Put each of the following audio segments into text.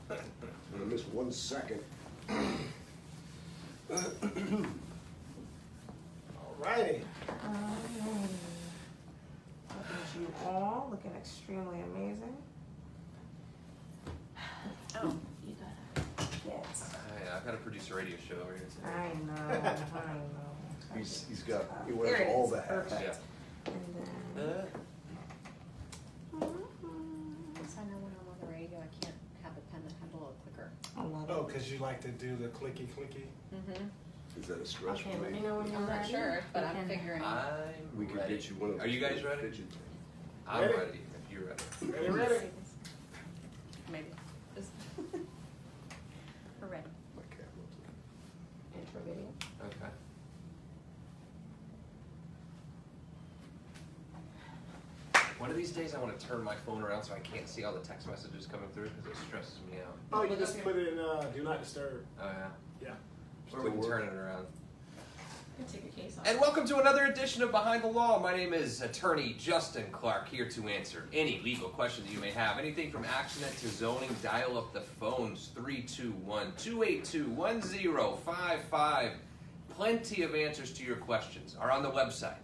I'm gonna miss 1 second. Alrighty. Looking at you all, looking extremely amazing. Oh, you got it. Yes. Yeah, I've got to produce a radio show over here today. I know. He There wears it all is. the hats. Perfect. Yeah. And then. Since I know when I'm on the radio, I can't have a pen that has a little clicker. I love Oh, it. because you like to do the clicky clicky? Mm-hmm. Is that a stretch Okay, for let me me? know when you're I'm not ready. sure, but We I'm can- figuring. We could ready. get you one of those. Are you guys little ready? fidget things. I'm Ready? ready. If you're ready. Ready, ready? Maybe. Just We're ready. My cat loves it. Intro video. Okay. One of these days, I want to turn my phone around so I can't see all the text messages coming through because it stresses me out. Oh, you just put it in do not disturb. Oh yeah. Yeah. Or we can turn it around. You can take your case off. And welcome to another edition of Behind the Law. My name is Attorney Justin Clark, here to answer any legal questions you may have. Anything from accident to zoning, dial up the phones 321-282-1055. Plenty of answers to your questions are on the website,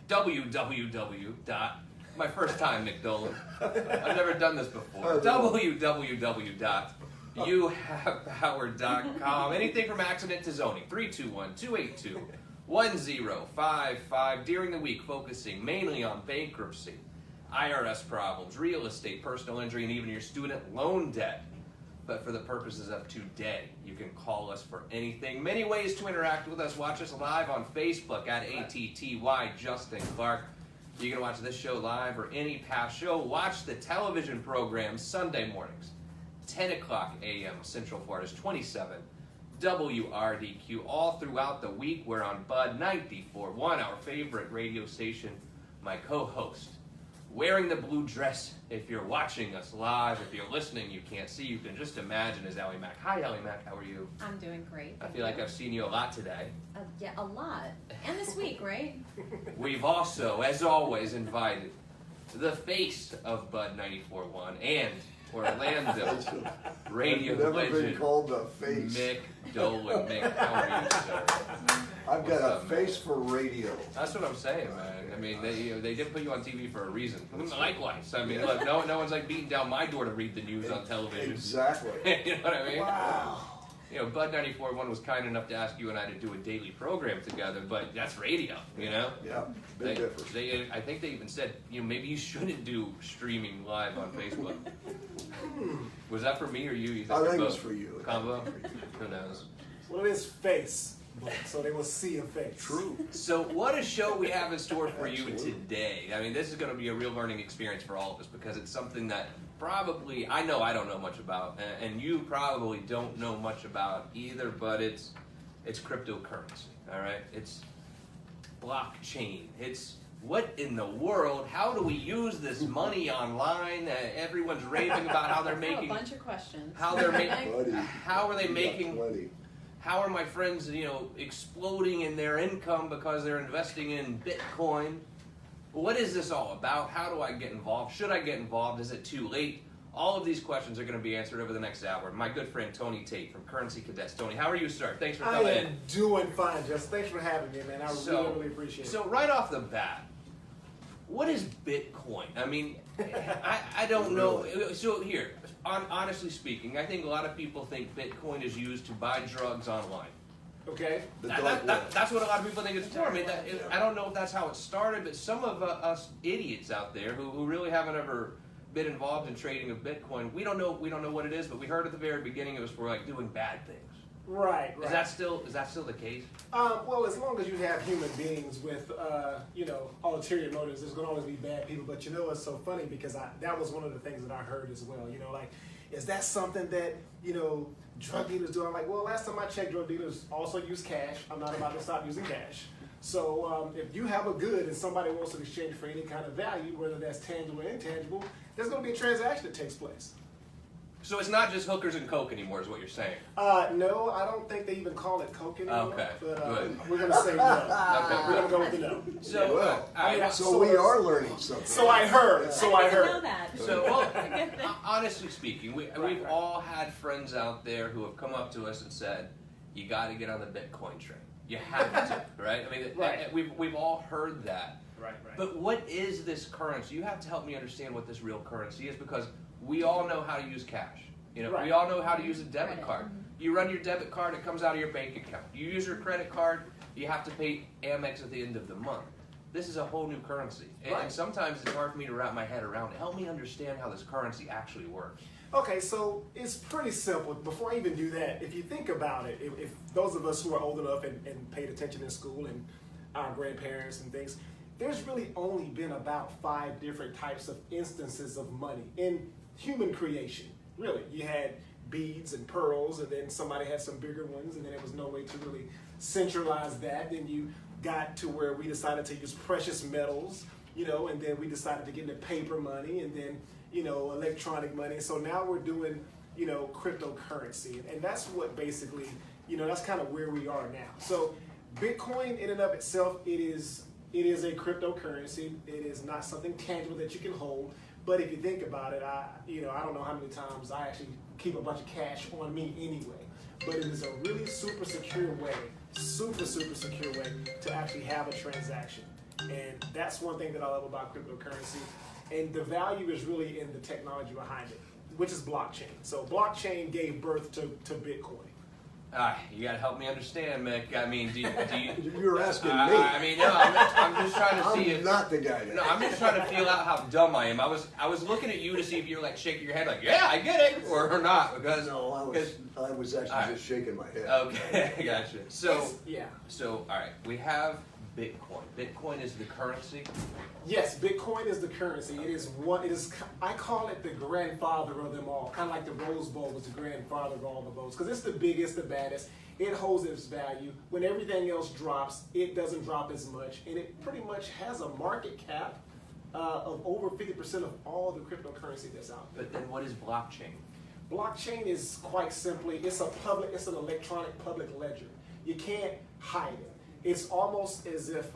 www. My first time, Nick Dolan. I've never done this before. www.youhavepower.com. Anything from accident to zoning. 321-282-1055. During the week, focusing mainly on bankruptcy, IRS problems, real estate, personal injury, and even your student loan debt. But for the purposes of today, you can call us for anything. Many ways to interact with us. Watch us live on Facebook at ATTY Justin Clark. You can watch this show live or any past show. Watch the television program Sunday mornings, 10 o'clock a.m. Central Florida's 27 WRDQ. All throughout the week, we're on Bud 94.1, our favorite radio station. My co-host, wearing the blue dress. If you're watching us live, if you're listening, you can't see. You can just imagine is Allie Mack. Hi, Allie Mack. How are you? I'm doing great. I feel like I've seen you a lot today. Yeah, a lot. And this week, right? We've also, as always, invited the face of Bud 94.1 and Orlando radio I've never been legend, called the face. Mick Dolan. Mick, how are you, sir? I've got What's a up, man? face for radio. That's what I'm saying, man. I mean, they did put you on TV for a reason. Likewise, I mean, look, no one's like beating down my door to read the news on television. Exactly. You know what I mean? Wow. You know, Bud 94.1 was kind enough to ask you and I to do a daily program together, but that's radio, you know? Yeah, big difference. I think they even said, you know, maybe you shouldn't do streaming live on Facebook. Was that for me or you? You I think it both? was for you. Combo? Who knows? Well, it is face, so they will see a face. True. So what a show we have in store for you today. I mean, this is going to be a real learning experience for all of us because it's something that probably, I know I don't know much about, and you probably don't know much about either, but it's cryptocurrency, all right? It's blockchain. It's what in the world, how do we use this money online? Everyone's raving about how they're I have a making, bunch of questions. how they're making, Buddy. how are they You got making, plenty. how are my friends, you know, exploding in their income because they're investing in Bitcoin? What is this all about? How do I get involved? Should I get involved? Is it too late? All of these questions are going to be answered over the next hour. My good friend Tony Tate from Currency Cadets. Tony, how are you, sir? Thanks for I coming am in. doing fine, Justin. Thanks for having me, man. I really appreciate it. So right off the bat, what is Bitcoin? I mean, I don't know. So here, honestly speaking, I think a lot of people think Bitcoin is used to buy drugs online. Okay. The dark web. That's what a lot of people think it's for. I mean, I don't know if that's how it started, but some of us idiots out there who really haven't ever been involved in trading of Bitcoin, we don't know what it is, but we heard at the very beginning it was for like doing bad things. Right. Is that still the case? Well, as long as you have human beings with, ulterior motives, there's going to always be bad people. But you know what's so funny? Because that was one of the things that I heard as well. You know, like, is that something that, drug dealers do? I'm like, well, last time I checked, drug dealers also use cash. I'm not about to stop using cash. So if you have a good and somebody wants to exchange for any kind of value, whether that's tangible or intangible, there's going to be a transaction that takes place. So it's not just hookers and coke anymore, is what you're saying. No, I don't think they even call it coke anymore. Okay, But good. we're gonna say no. Okay. We're gonna go with the no. So, Well, I mean, So we are learning something. So I heard. So I I didn't know heard. that. So, well, honestly speaking, we've all had friends out there who have come up to us and said, "You got to get on the Bitcoin train. You have to, right?" I mean, Right. we've all heard that. Right. But what is this currency? You have to help me understand what this real currency is, because we all know how to use cash. You know, Right. we all know how to use a debit Credit. card. You run your debit card, it comes out of your bank account. You use your credit card, you have to pay Amex at the end of the month. This is a whole new currency. And Right. sometimes it's hard for me to wrap my head around it. Help me understand how this currency actually works. Okay, so it's pretty simple. Before I even do that, if you think about it, if those of us who are old enough and paid attention in school and our grandparents and things, there's really only been about 5 different types of instances of money in human creation. Really, you had beads and pearls, and then somebody had some bigger ones, and then there was no way to really centralize that. Then you got to where we decided to use precious metals, and then we decided to get into paper money, and then electronic money. So now we're doing cryptocurrency, and that's what basically that's kind of where we are now. So Bitcoin in and of itself, it is a cryptocurrency. It is not something tangible that you can hold. But if you think about it, I don't know how many times I actually keep a bunch of cash on me anyway. But it is a really super secure way to actually have a transaction. And that's one thing that I love about cryptocurrency. And the value is really in the technology behind it, which is blockchain. So blockchain gave birth to Bitcoin. You gotta help me understand, Mick. I mean, do you You're asking me. I mean, no, I'm just trying to see I'm if. not the guy that. No, I'm just trying to feel out how dumb I am. I was looking at you to see if you're like shaking your head, like, yeah, I get it, or not, because. No, I was actually Alright. just shaking my head. Okay, gotcha. So, Yeah. all right, we have Bitcoin. Bitcoin is the currency. Yes, Bitcoin is the currency. It is I call it the grandfather of them all. Kind of like the Rose Bowl was the grandfather of all the votes, because it's the biggest, the baddest. It holds its value. When everything else drops, it doesn't drop as much, and it pretty much has a market cap of over 50% of all the cryptocurrency that's out there. But then what is blockchain? Blockchain is quite simply, it's an electronic public ledger. You can't hide it. It's almost as if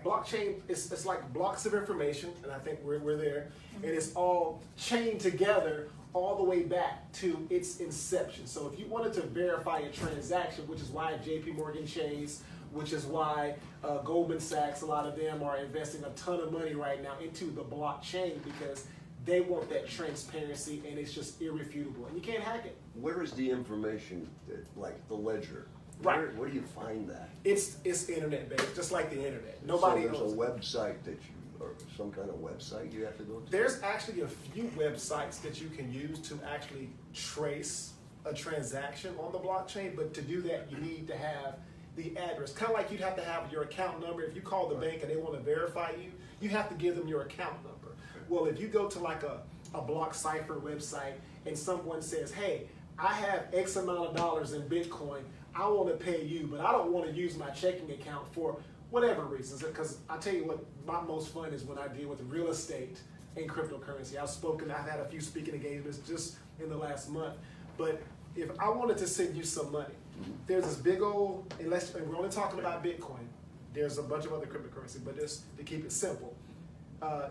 blockchain, it's like blocks of information, and I think we're there, and it's all chained together all the way back to its inception. So if you wanted to verify a transaction, which is why JP Morgan Chase, which is why Goldman Sachs, a lot of them are investing a ton of money right now into the blockchain, because they want that transparency, and it's just irrefutable, and you can't hack it. Where is the information, like the ledger? Right. Where do you find that? It's internet based, just like the internet. Nobody so there's owns a it. website or some kind of website you have to go to? There's actually a few websites that you can use to actually trace a transaction on the blockchain, but to do that, you need to have the address. Kind of like you'd have to have your account number. If you call the bank and they want to verify you, you have to give them your account number. Well, if you go to like a BlockCipher website and someone says, hey, I have X amount of dollars in Bitcoin, I want to pay you, but I don't want to use my checking account for whatever reasons. Because I tell you what, my most fun is when I deal with real estate and cryptocurrency. I've had a few speaking engagements just in the last month. But if I wanted to send you some money, there's this big old, and we're only talking about Bitcoin. There's a bunch of other cryptocurrency, but just to keep it simple.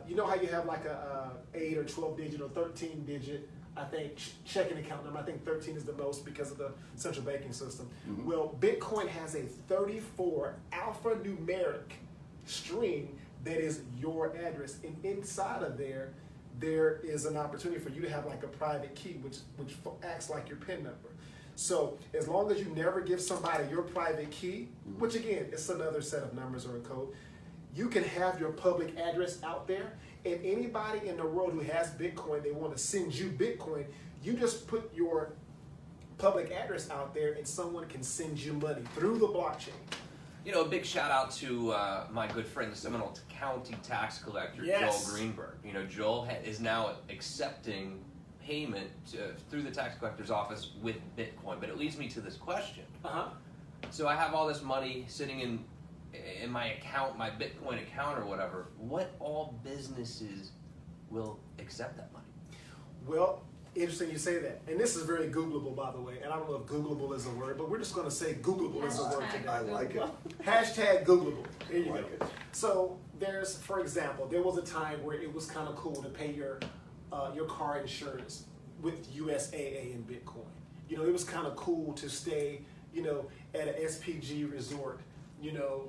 You know how you have like a 8 or 12 digit or 13 digit, I think, checking account number. I think 13 is the most because of the central banking system. Mm-hmm. Well, Bitcoin has a 34 alphanumeric string that is your address, and inside of there is an opportunity for you to have like a private key, which acts like your PIN number. So as long as you never give somebody your private key, which again, it's another set of numbers or a code, you can have your public address out there, and anybody in the world who has Bitcoin, they want to send you Bitcoin, you just put your public address out there and someone can send you money through the blockchain. You know, a big shout out to my good friend, the Seminole County tax collector, Yes. Joel Greenberg. You know, Joel is now accepting payment through the tax collector's office with Bitcoin. But it leads me to this question. Uh-huh. So I have all this money sitting in my account, my Bitcoin account or whatever. What all businesses will accept that money? Well, Interesting you say that. And this is very Googleable, by the way. And I don't know if Googleable is a word, but we're just going to say Googleable is a word today. I like it. Hashtag Googleable. There you I like go. it. So there's, for example, there was a time where it was kind of cool to pay your car insurance with USAA and Bitcoin. You know, it was kind of cool to stay, you know, at an SPG resort, you know,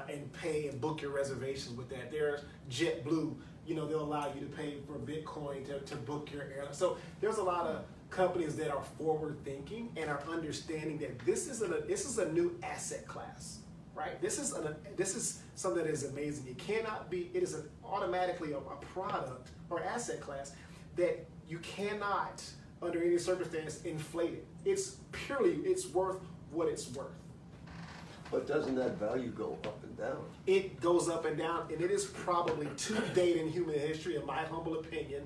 and pay and book your reservations with that. There's JetBlue, you know, they'll allow you to pay for Bitcoin to book your airline. So there's a lot of companies that are forward thinking and are understanding that this is a new asset class, right? This is something that is amazing. It is automatically a product or asset class that you cannot, under any circumstance, inflate it. It's worth what it's worth. But doesn't that value go up and down? It goes up and down, and it is probably, to date in human history, in my humble opinion,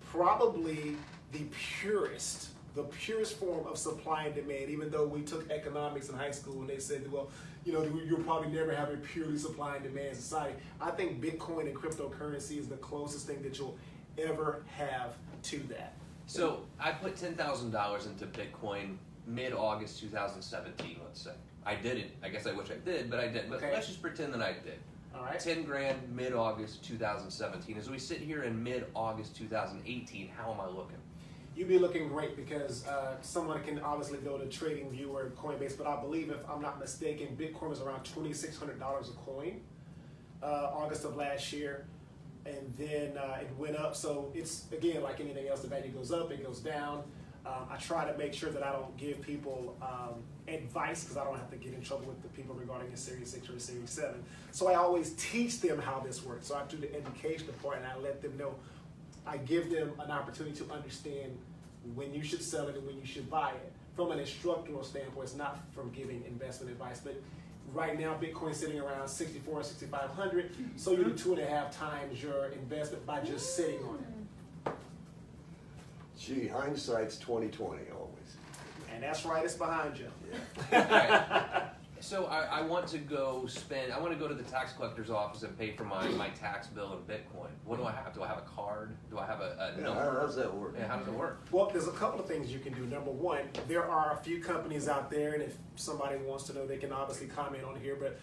probably the purest form of supply and demand. Even though we took economics in high school and they said, well, you know, you'll probably never have a purely supply and demand society. I think Bitcoin and cryptocurrency is the closest thing that you'll ever have to that. So I put $10,000 into Bitcoin mid-August 2017, let's say. I didn't. I guess I wish I did, but I didn't. But Okay. let's just pretend that I did. All right. 10 grand mid-August 2017. As we sit here in mid-August 2018, how am I looking? You'd be looking great because someone can obviously go to TradingView or Coinbase, but I believe, if I'm not mistaken, Bitcoin was around $2,600 a coin August of last year, and then it went up. So it's, again, like anything else, the value goes up, it goes down. I try to make sure that I don't give people advice because I don't have to get in trouble with the people regarding a Series 6 or a Series 7. So I always teach them how this works. So I do the educational part and I let them know. I give them an opportunity to understand when you should sell it and when you should buy it. From an instructional standpoint, it's not from giving investment advice, but right now Bitcoin's sitting around 6,400 or 6,500, so you do 2.5 times your investment by just sitting on it. Gee, hindsight's 20/20 always. And that's right, it's behind you. Right. So I want to go I want to go to the tax collector's office and pay for my tax bill in Bitcoin. What do I have? Do I have a card? Do I have a Yeah, number? how does that work? Yeah, how does it work? Well, there's a couple of things you can do. Number one, there are a few companies out there, and if somebody wants to know, they can obviously comment on here, but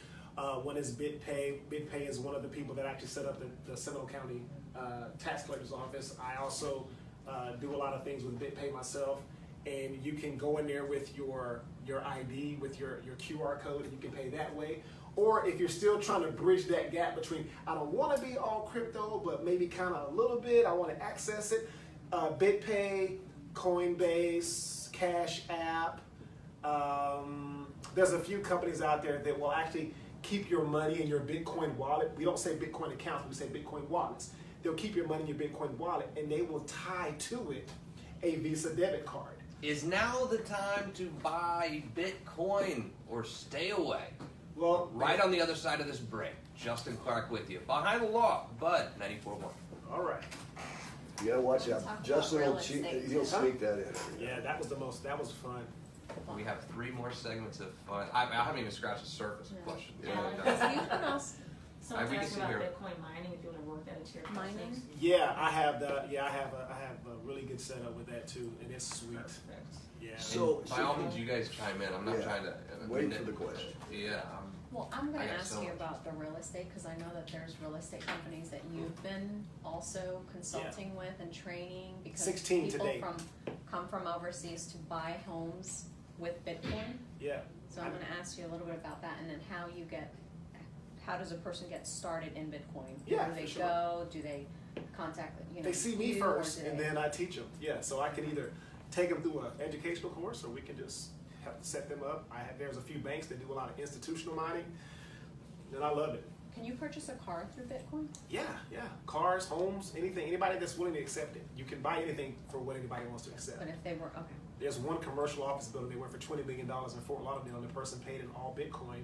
one is BitPay. BitPay is one of the people that actually set up the Seminole County tax collector's office. I also do a lot of things with BitPay myself, and you can go in there with your ID, with your QR code, and you can pay that way. Or if you're still trying to bridge that gap between, I don't want to be all crypto, but maybe kind of a little bit, I want to access it, BitPay, Coinbase, Cash App, there's a few companies out there that will actually keep your money in your Bitcoin wallet. We don't say Bitcoin accounts, we say Bitcoin wallets. They'll keep your money in your Bitcoin wallet, and they will tie to it a Visa debit card. Is now the time to buy Bitcoin or stay away? Well, Right on the other side of this break, Justin Clark with you. Behind the law, Bud 94.1. all right. You gotta watch Talk out. about Justin real will estate. he'll sneak that in. Yeah, that was fun. We have 3 more segments of fun. I haven't even scratched the surface of questions. Yeah, you can also We can talking see about here. Bitcoin mining, if you want to work that into your Mining? process. Yeah, I have a really good setup with that too, and it's sweet. Perfect. Yeah. So- By all means, you guys chime in. I'm not Yeah. trying to. Wait for the question. Yeah. Well, I'm going I to got ask so you much. about the real estate because I know that there's real estate companies that you've been also consulting with and training because 16 to people date. come from overseas to buy homes with Bitcoin. Yeah. So I'm going to ask you a little bit about that and then how does a person get started in Bitcoin? Yeah, Do they for sure. go? Do they contact They see me you, or first, do and they- then I teach them. Yeah, so I can either take them through an educational course, or we can just set them up. There's a few banks that do a lot of institutional mining, and I love it. Can you purchase a car through Bitcoin? Yeah. Cars, homes, anything. Anybody that's willing to accept it. You can buy anything for what anybody wants to accept. But if they were okay. There's one commercial office building they went for $20 million in Fort Lauderdale, and the person paid in all Bitcoin,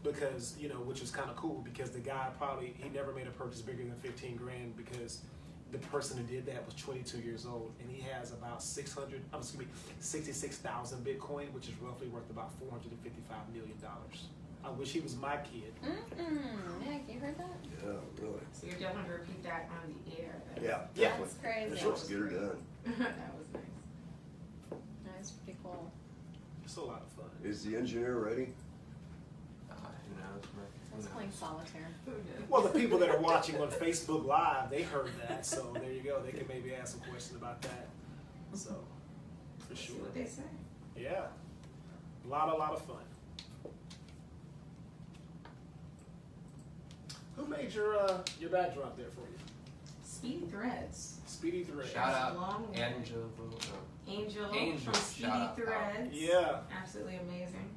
because which is kind of cool because the guy he never made a purchase bigger than 15 grand because the person who did that was 22 years old, and he has about 66,000 Bitcoin, which is roughly worth about $455 million. I wish he was my kid. Nick, you heard that? Yeah, really. So you're definitely gonna repeat that on the air. Yeah, Yeah. definitely. That's crazy. That's what's get her done. That was nice. That's pretty cool. It's a lot of fun. Is the engineer ready? Who knows, Rick? I was playing solitaire. Who knew? Well, the people that are watching on Facebook Live, they heard that, so there you go. They can maybe ask some questions about that. So, for See sure. what they say. Yeah, a lot of fun. Who made your backdrop there for you? Speedy Threads. Speedy Thread. Shout out Long way. Angel. Angel Angel, from Speedy shout out. Threads. Yeah. Absolutely amazing.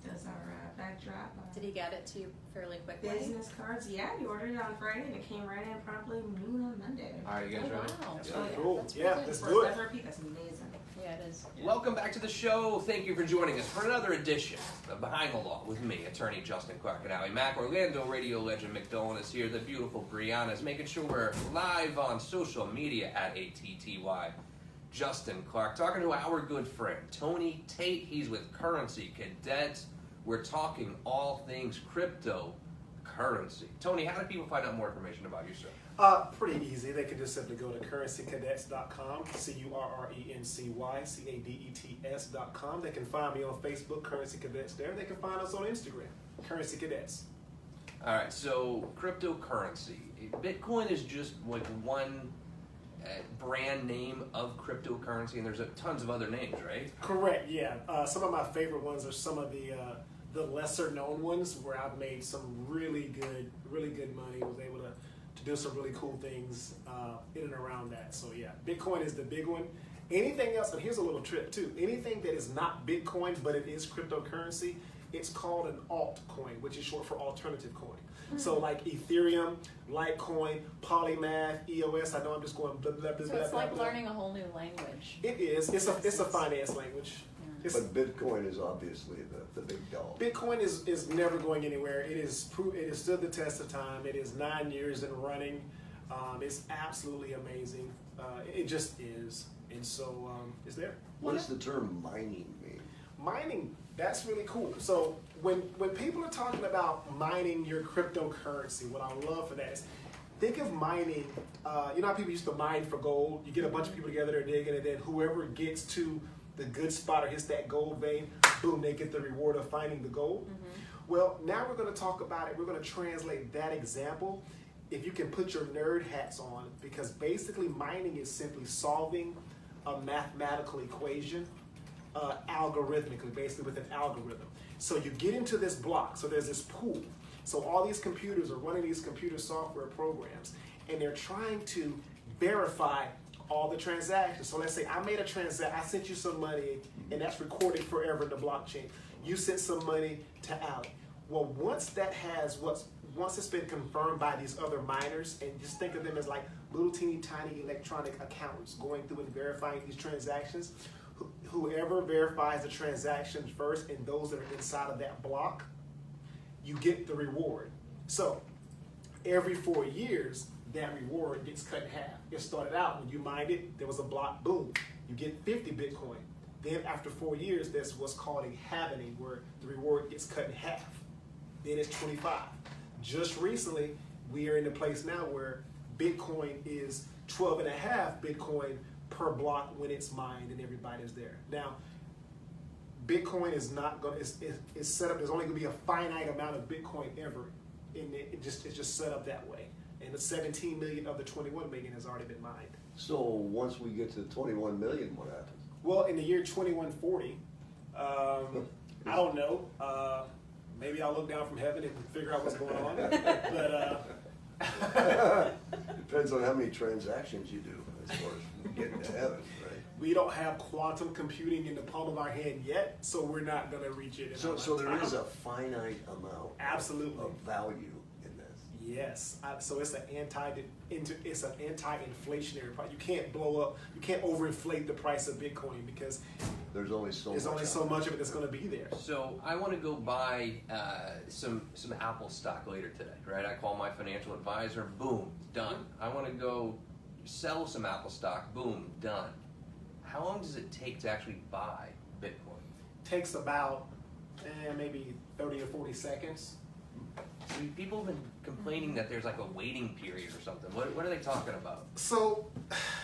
Does our backdrop. Did he get it to you fairly quickly? Business cards. Yeah, he ordered it on Friday and it came right in promptly noon on Monday. All right, you Oh, guys ready? wow. That's Oh, pretty yeah. cool. That's Yeah, pretty let's good. do it. That's repeat. That's amazing. Yeah, it is. Welcome back to the show. Thank you for joining us for another edition of Behind the Law with me, attorney Justin Clark and Allie Mack. Orlando radio legend McDolan is here. The beautiful Brianna is making sure we're live on social media at ATTY. Justin Clark talking to our good friend Tony Tate. He's with Currency Cadets. We're talking all things cryptocurrency. Tony, how do people find out more information about you, sir? Pretty easy. They can just simply go to currencycadets.com, CURRENCYCADETS.com. They can find me on Facebook, Currency Cadets there. They can find us on Instagram, Currency Cadets. All right, so cryptocurrency. Bitcoin is just like one brand name of cryptocurrency, and there's tons of other names, right? Correct, yeah. Some of my favorite ones are some of the lesser known ones where I've made some really good money, was able to do some really cool things in and around that. So yeah, Bitcoin is the big one. Anything else, and here's a little trick too, anything that is not Bitcoin but it is cryptocurrency, it's called an altcoin, which is short for alternative coin. So like Ethereum, Litecoin, Polymath, EOS, I know I'm just going blah, blah, blah, So blah, it's like blah. learning a whole new language. It is. It's a finance language. It's, But Bitcoin is obviously the big dog. Bitcoin is never going anywhere. It is stood the test of time. It is 9 years and running. It's absolutely amazing. It just is, and so it's there. What does the term mining mean? Mining, that's really cool. So when people are talking about mining your cryptocurrency, what I love for that is think of mining. You know how people used to mine for gold? You get a bunch of people together, they're digging, and then whoever gets to the good spot or hits that gold vein, boom, they get the reward of finding the gold. Well, now we're going to talk about it. We're going to translate that example if you can put your nerd hats on, because basically mining is simply solving a mathematical equation algorithmically, basically with an algorithm. So you get into this block, so there's this pool. So all these computers are running these computer software programs, and they're trying to verify all the transactions. So let's say I made a transaction, I sent you some money, and that's recorded forever in the blockchain. You sent some money to Allie. Well, once it's been confirmed by these other miners, and just think of them as like little teeny tiny electronic accountants going through and verifying these transactions, whoever verifies the transactions first and those that are inside of that block, you get the reward. So every 4 years, that reward gets cut in half. It started out when you mined it, there was a block, boom, you get 50 Bitcoin. Then after 4 years, there's what's called a halvening, where the reward gets cut in half. Then it's 25. Just recently, we are in a place now where Bitcoin is 12 and a half Bitcoin per block when it's mined and everybody's there. Now, Bitcoin is not going. It's set up. There's only going to be a finite amount of Bitcoin ever, and it's just set up that way. And the 17 million of the 21 million has already been mined. So once we get to 21 million, what happens? Well, in the year 2140, I don't know. Maybe I'll look down from heaven and figure out what's going on. But Depends on how many transactions you do as far as getting to heaven, right? we don't have quantum computing in the palm of our hand yet, so we're not going to reach it. So there is a finite amount Absolutely. of value in this. Yes, so it's an anti-inflationary price. You can't blow up, you can't overinflate the price of Bitcoin because There's only so there's much. only so much of it that's going to be there. So I want to go buy some Apple stock later today, right? I call my financial advisor, boom, done. I want to go sell some Apple stock, boom, done. How long does it take to actually buy Bitcoin? Takes about maybe 30 or 40 seconds. See, people have been complaining that there's like a waiting period or something. What are they talking about? So,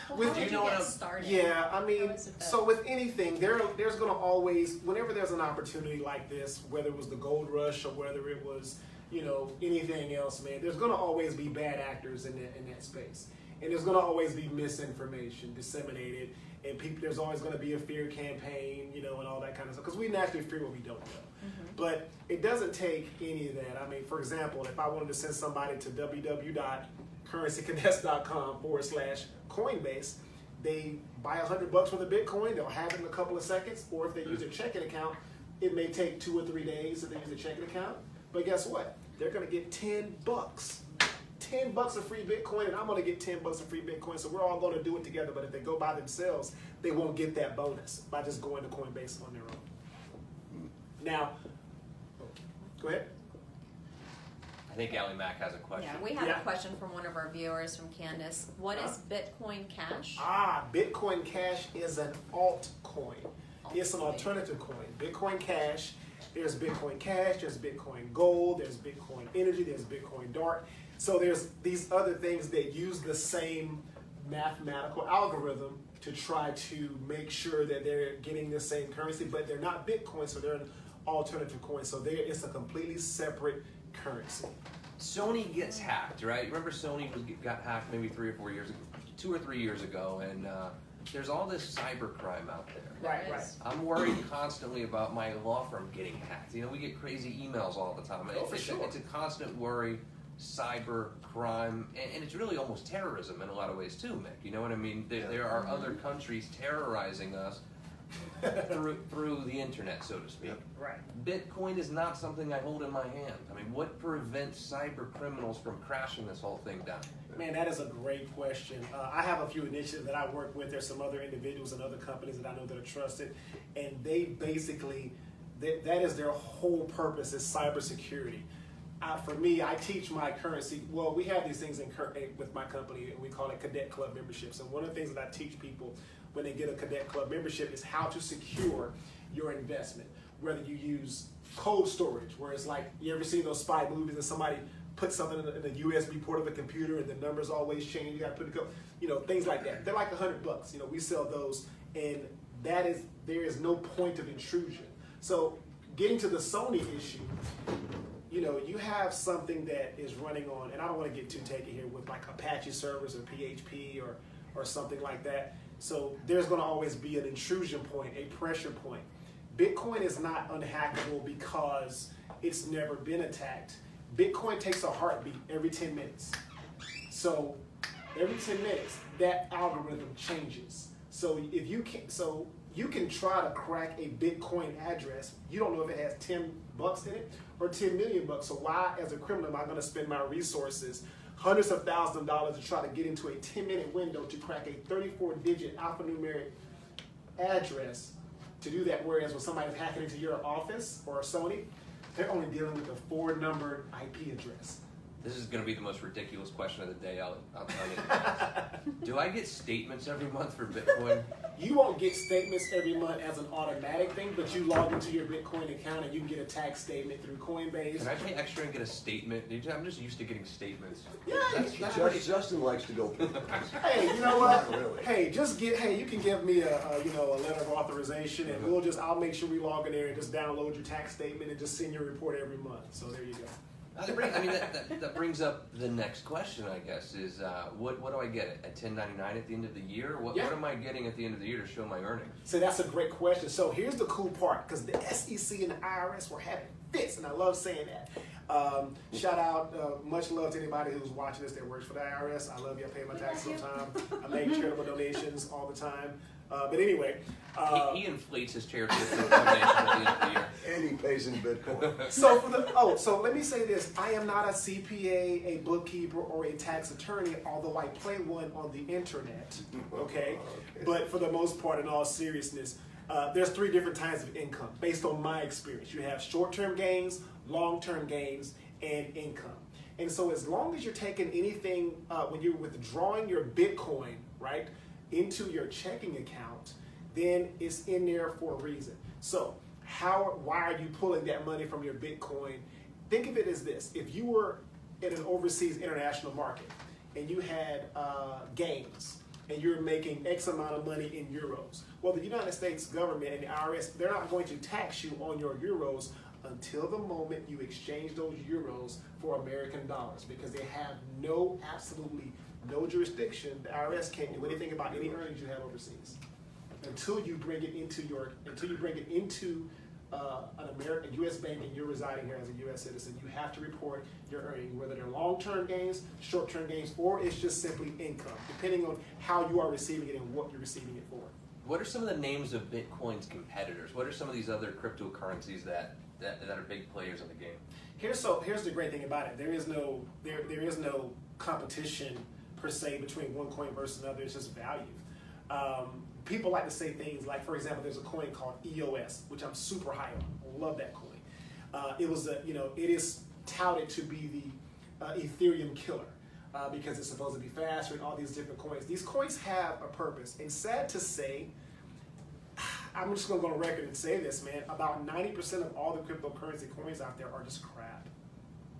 Well, with how did you you know get what started? yeah, I mean, How is it that- so with anything, there's going to always, whenever there's an opportunity like this, whether it was the gold rush or whether it was, anything else, man, there's going to always be bad actors in that space. And there's going to always be misinformation disseminated. And there's always going to be a fear campaign, and all that kind of stuff. Because we naturally fear what we don't know. But it doesn't take any of that. I mean, for example, if I wanted to send somebody to www.currencyconnect.com/Coinbase, they buy $100 worth of Bitcoin, they'll have it in a couple of seconds. Or if they use their checking account, it may take 2 or 3 days if they use their checking account. But guess what? They're going to get $10. $10 of free Bitcoin, and I'm going to get $10 of free Bitcoin. So we're all going to do it together. But if they go by themselves, they won't get that bonus by just going to Coinbase on their own. Now, go ahead. I think Ally Mack has a question. Yeah, we have Yeah. a question from one of our viewers from Candace. What is Bitcoin Cash? Bitcoin Cash is an altcoin. It's an alternative coin. Bitcoin Cash, there's Bitcoin Cash, there's Bitcoin Gold, there's Bitcoin Energy, there's Bitcoin Dark. So there's these other things that use the same mathematical algorithm to try to make sure that they're getting the same currency, but they're not Bitcoin, so they're an alternative coin. So it's a completely separate currency. Sony gets hacked, right? Remember Sony got hacked maybe 3 or 4 years ago, 2 or 3 years ago, and there's all this cybercrime out there. Right, There right. is. I'm worried constantly about my law firm getting hacked. We get crazy emails all the time. Oh, for sure. It's a constant worry, cyber crime, and it's really almost terrorism in a lot of ways too, Mick. You know what I mean? There are other countries terrorizing us through the internet, so to speak. Yep. Right. Bitcoin is not something I hold in my hand. I mean, what prevents cyber criminals from crashing this whole thing down? Man, that is a great question. I have a few initiatives that I work with. There's some other individuals and other companies that I know that are trusted, and they basically, that is their whole purpose is cybersecurity. For me, I teach my currency. Well, we have these things with my company, and we call it Cadet Club memberships. And one of the things that I teach people when they get a Cadet Club membership is how to secure your investment. Whether you use cold storage, where it's like, you ever seen those spy movies and somebody put something in the USB port of a computer and the numbers always change, you got to put it, things like that. They're like $100. We sell those, and there is no point of intrusion. So getting to the Sony issue, you have something that is running on, and I don't want to get too techy here with like Apache servers or PHP or something like that. So there's going to always be an intrusion point, a pressure point. Bitcoin is not unhackable because it's never been attacked. Bitcoin takes a heartbeat every 10 minutes. So every 10 minutes, that algorithm changes. So you can try to crack a Bitcoin address. You don't know if it has $10 in it or 10 million bucks. So why, as a criminal, am I going to spend my resources, hundreds of thousands of dollars, to try to get into a 10-minute window to crack a 34-digit alphanumeric address to do that? Whereas when somebody's hacking into your office or Sony, they're only dealing with a 4-number IP address. This is going to be the most ridiculous question of the day. I'll tell you. Do I get statements every month for Bitcoin? You won't get statements every month as an automatic thing, but you log into your Bitcoin account and you can get a tax statement through Coinbase. Can I pay extra and get a statement? I'm just used to getting statements. Yeah, Justin likes to go through things. Hey, you know what? Not really. Hey, you can give me a letter of authorization, and I'll make sure we log in there and just download your tax statement and just send your report every month. So there you go. That brings up the next question, I guess, is what do I get at 1099 at the end of the year? What am I getting at the end of the year to show my earnings? So that's a great question. So here's the cool part, because the SEC and the IRS were having fits, and I love saying that. Shout out, much love to anybody who's watching this that works for the IRS. I love you. I pay my taxes on time. I make charitable donations all the time. But anyway, He inflates his charitable donation at the end of the year. And he pays in Bitcoin. so let me say this. I am not a CPA, a bookkeeper, or a tax attorney, although I play one on the internet. Okay? But for the most part, in all seriousness, there's 3 different types of income based on my experience. You have short-term gains, long-term gains, and income. And so as long as you're taking anything, when you're withdrawing your Bitcoin, right, into your checking account, then it's in there for a reason. So why are you pulling that money from your Bitcoin? Think of it as this: if you were in an overseas international market and you had gains and you're making X amount of money in euros, well, the United States government and the IRS, they're not going to tax you on your euros until the moment you exchange those euros for American dollars, because they have absolutely no jurisdiction. The IRS can't do anything about any earnings you have overseas until you bring it into an American U.S. bank and you're residing here as a U.S. citizen. You have to report your earnings, whether they're long-term gains, short-term gains, or it's just simply income, depending on how you are receiving it and what you're receiving it for. What are some of the names of Bitcoin's competitors? What are some of these other cryptocurrencies that are big players in the game? Here's the great thing about it. There is no competition per se between one coin versus another. It's just value. People like to say things like, for example, there's a coin called EOS, which I'm super high on. I love that coin. It is touted to be the Ethereum killer because it's supposed to be faster and all these different coins. These coins have a purpose. And sad to say, I'm just going to go on record and say this, man. About 90% of all the cryptocurrency coins out there are just crap.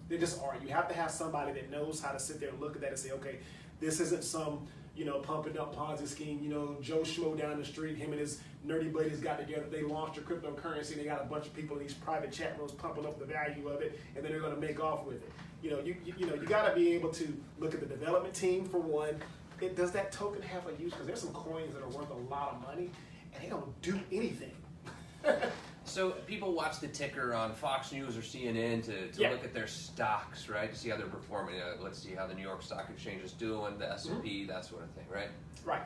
They just are. You have to have somebody that knows how to sit there and look at that and say, okay, this isn't some pumping up Ponzi scheme. Joe Schmo down the street, him and his nerdy buddies got together. They launched a cryptocurrency. And they got a bunch of people in these private chat rooms pumping up the value of it, and then they're going to make off with it. You got to be able to look at the development team for one. Does that token have a use? Because there's some coins that are worth a lot of money, and they don't do anything. So people watch the ticker on Fox News or CNN to look at their stocks, right? To see how they're performing. Let's see how the New York Stock Exchange is doing, the S&P, that sort of thing, right? Right.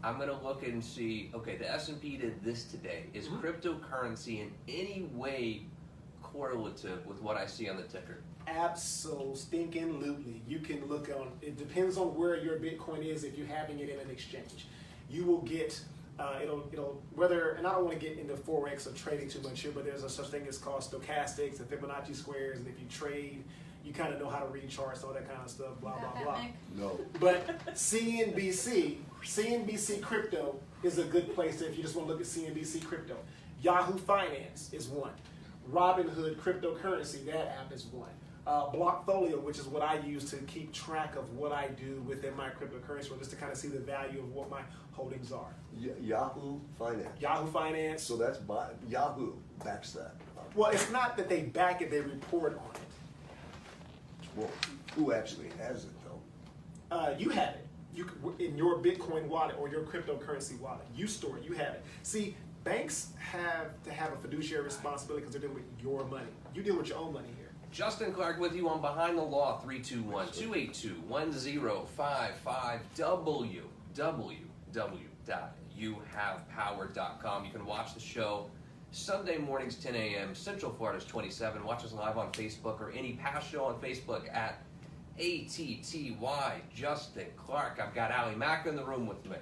I'm going to look and see, okay, the S&P did this today. Is cryptocurrency in any way correlative with what I see on the ticker? Absolutely. You can look on, it depends on where your Bitcoin is if you're having it in an exchange. You will get whether, and I don't want to get into Forex or trading too much here, but there's a such thing as called stochastics and Fibonacci squares, and if you trade, you kind of know how to read charts, all that kind of stuff, blah, blah, blah. No. But CNBC crypto is a good place if you just want to look at CNBC crypto. Yahoo Finance is one. Robinhood cryptocurrency, that app is one. Blockfolio, which is what I use to keep track of what I do within my cryptocurrency, or just to kind of see the value of what my holdings are. Yahoo Finance. Yahoo Finance. So that's Yahoo backs that. Well, it's not that they back it; they report on it. Well, who actually has it though? You have it. You in your Bitcoin wallet or your cryptocurrency wallet. You store it. You have it. See, banks have to have a fiduciary responsibility because they're dealing with your money. You deal with your own money here. Justin Clark with you on Behind the Law, 321-282-1055, www.youhavepower.com. You can watch the show Sunday mornings, 10 a.m. Central Florida's 27. Watch us live on Facebook or any past show on Facebook at ATTY Justin Clark. I've got Ali Mack in the room with me.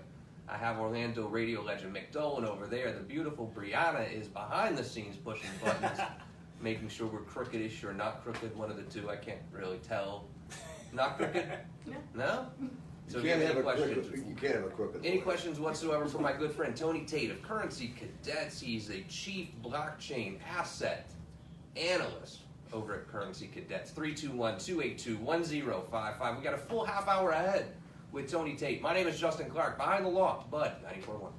I have Orlando radio legend Mick Dolan over there. The beautiful Brianna is behind the scenes pushing buttons. Making sure we're crookedish or not crooked, one of the two. I can't really tell. Not crooked? No? So if you have any questions, You can't have a crooked. any questions whatsoever for my good friend Tony Tate of Currency Cadets. He's a chief blockchain asset analyst over at Currency Cadets. 321-282-1055. We got a full half hour ahead with Tony Tate. My name is Justin Clark. Behind the Law, Bud 94.1.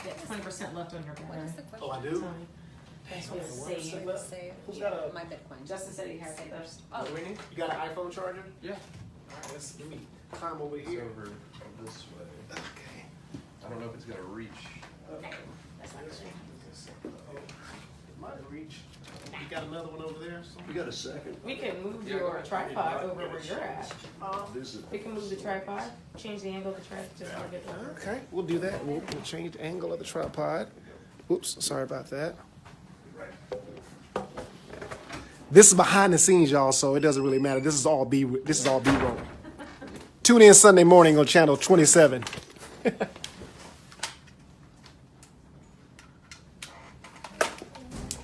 Yeah, 20% left on your What is the bank. question? Oh, I do. That's Hold what on it's one saying. second. Save Who's got a- my Bitcoin. Justin said he has Save it first. What do we need? You got an iPhone charger? Yeah. All right, let me climb over It's here. over this way. Okay. I don't know if it's going to reach. That's not good. It might reach. You got another one over there? You got a second? We can move Yeah, go your ahead. tripod over where you're at. This is. We can move the tripod, change the angle of the tripod to a bit lower. Okay, we'll do that. We'll change the angle of the tripod. Oops, sorry about that. This is behind the scenes, y'all, so it doesn't really matter. This is all B-roll. Tune in Sunday morning on channel 27.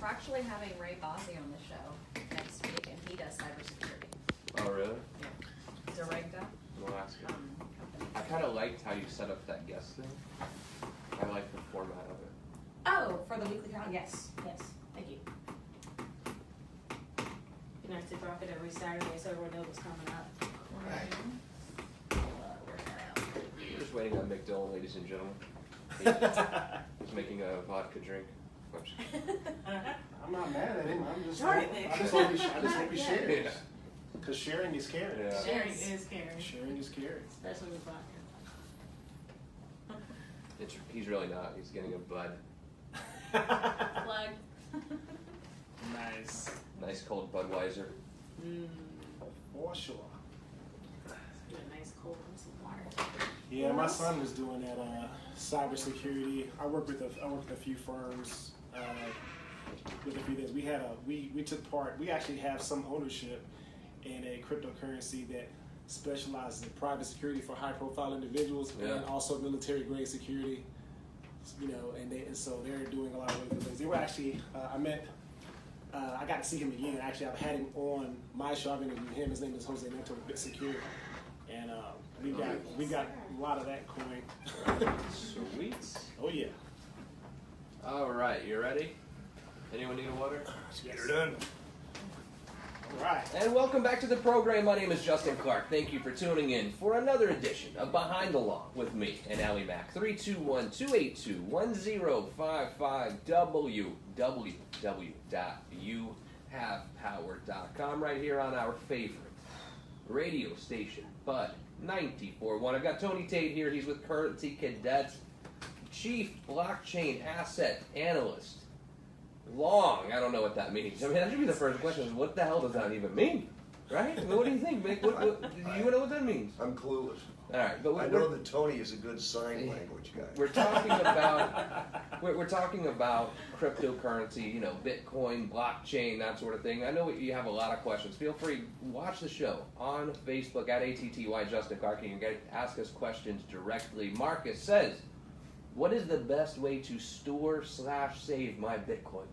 We're actually having Ray Bozzi on the show next week, and he does cybersecurity. Oh, really? Yeah. Zarega We'll ask him. company. I kind of liked how you set up that guest thing. I like the format of it. Oh, for the weekly count? Yes. Thank you. Be nice to drop it every Saturday so everyone knows what's coming up. Work that out. We're just waiting on McDowell, ladies and gentlemen. He's making a vodka drink. I'm just kidding. I'm not mad at him. I just Darn hope it. he shares. Yeah. Because sharing is caring. Yeah. Sharing is caring. Sharing is caring. Especially with vodka. He's really not. He's getting a bud. Plug. Nice. Nice cold Budweiser. For sure. Do a nice cold and some water. Yeah, my son was doing that cybersecurity. I work with a few firms with a few things. We took part. We actually have some ownership in a cryptocurrency that specializes in private security for high-profile individuals and also military-grade security. You know, and so they're doing a lot of really good things. They were actually I got to see him again. Actually, I've had him on my show. I've interviewed him. His name is Jose Neto with Bit Secure, and we got a lot of that coin. Sweet. Oh yeah. All right, you ready? Anyone need a water? Let's get her done. All right. And welcome back to the program. My name is Justin Clark. Thank you for tuning in for another edition of Behind the Law with me and Allie Mack. 321-282-1055 www.youhavepower.com right here on our favorite radio station, Bud 94.1. I've got Tony Tate here. He's with Currency Cadets, Chief Blockchain Asset Analyst. Long, I don't know what that means. I mean, that should be the first question. Is what the hell does that even mean? Right? I mean, what do you think, Mick? Do you know what that means? I'm clueless. All right, but I know that Tony is a good sign language guy. we're talking about we're talking about cryptocurrency, you know, Bitcoin, blockchain, that sort of thing. I know you have a lot of questions. Feel free, watch the show on Facebook at ATTY Justin Clark. You can ask us questions directly. Marcus says, what is the best way to store/save my Bitcoin?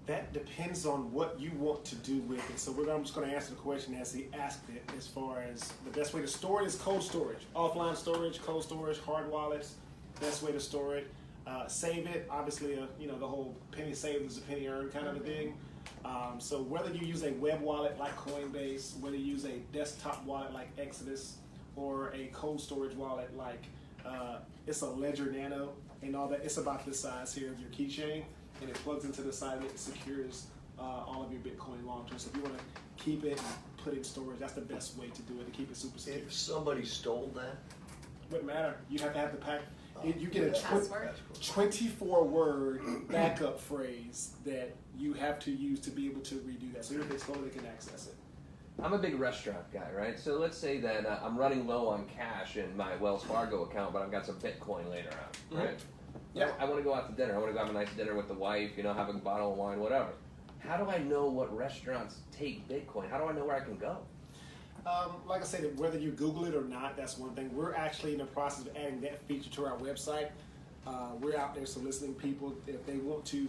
That depends on what you want to do with it. So I'm just going to answer the question as he asked it. As far as the best way to store it is cold storage, offline storage, cold storage, hard wallets. Best way to store it. Save it. Obviously, the whole penny saved is a penny earned kind of a thing. So whether you use a web wallet like Coinbase, whether you use a desktop wallet like Exodus, or a cold storage wallet like it's a Ledger Nano and all that. It's about this size here of your keychain, and it plugs into the side and it secures all of your Bitcoin long term. So if you want to keep it and put it in storage, that's the best way to do it, to keep it super secure. If somebody stole that, Wouldn't matter. You have to have the pack. You get a Password? 24-word backup phrase that you have to use to be able to redo that. So even if they stole it, they can access it. I'm a big restaurant guy, right? So let's say that I'm running low on cash in my Wells Fargo account, but I've got some Bitcoin later on, right? Yeah. I want to go out to dinner. I want to go have a nice dinner with the wife, have a bottle of wine, whatever. How do I know what restaurants take Bitcoin? How do I know where I can go? Like I said, whether you Google it or not, that's one thing. We're actually in the process of adding that feature to our website. We're out there soliciting people if they want to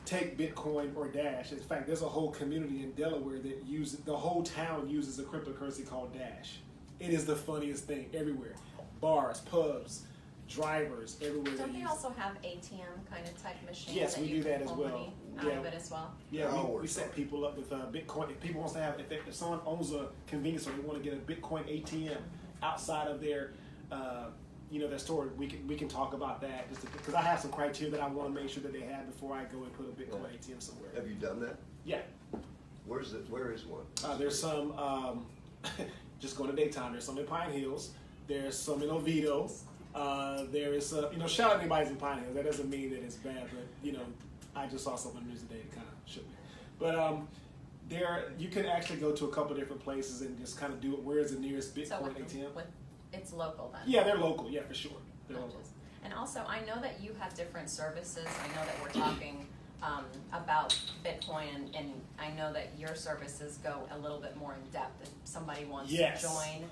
take Bitcoin or Dash. In fact, there's a whole community in Delaware that the whole town uses a cryptocurrency called Dash. It is the funniest thing everywhere. Bars, pubs, drivers, everywhere. Don't they use also have ATM kind of type machines? Yes, we you do that can as pull well. money out Yeah. of it as well. Yeah, That'll we work set fine. people up with Bitcoin. If people wants to have, if someone owns a convenience store, they want to get a Bitcoin ATM outside of their, their store, we can talk about that. Just because I have some criteria that I want to make sure that they have before I go and put a Bitcoin ATM somewhere. have you done that? Yeah, Where is one? there's some. Just going to daytime. There's some in Pine Hills. There's some in Oviedo. There is, shout out anybody's in Pine Hills. That doesn't mean that it's bad, but I just saw something in the news today that kind of shook me. But you can actually go to a couple of different places and just kind of do it. Where is the nearest Bitcoin So ATM? it's local then? Yeah, they're local. Yeah, for sure. They're Not local. just- And also, I know that you have different services. I know that we're talking about Bitcoin, and I know that your services go a little bit more in depth. If somebody wants Yes. to join,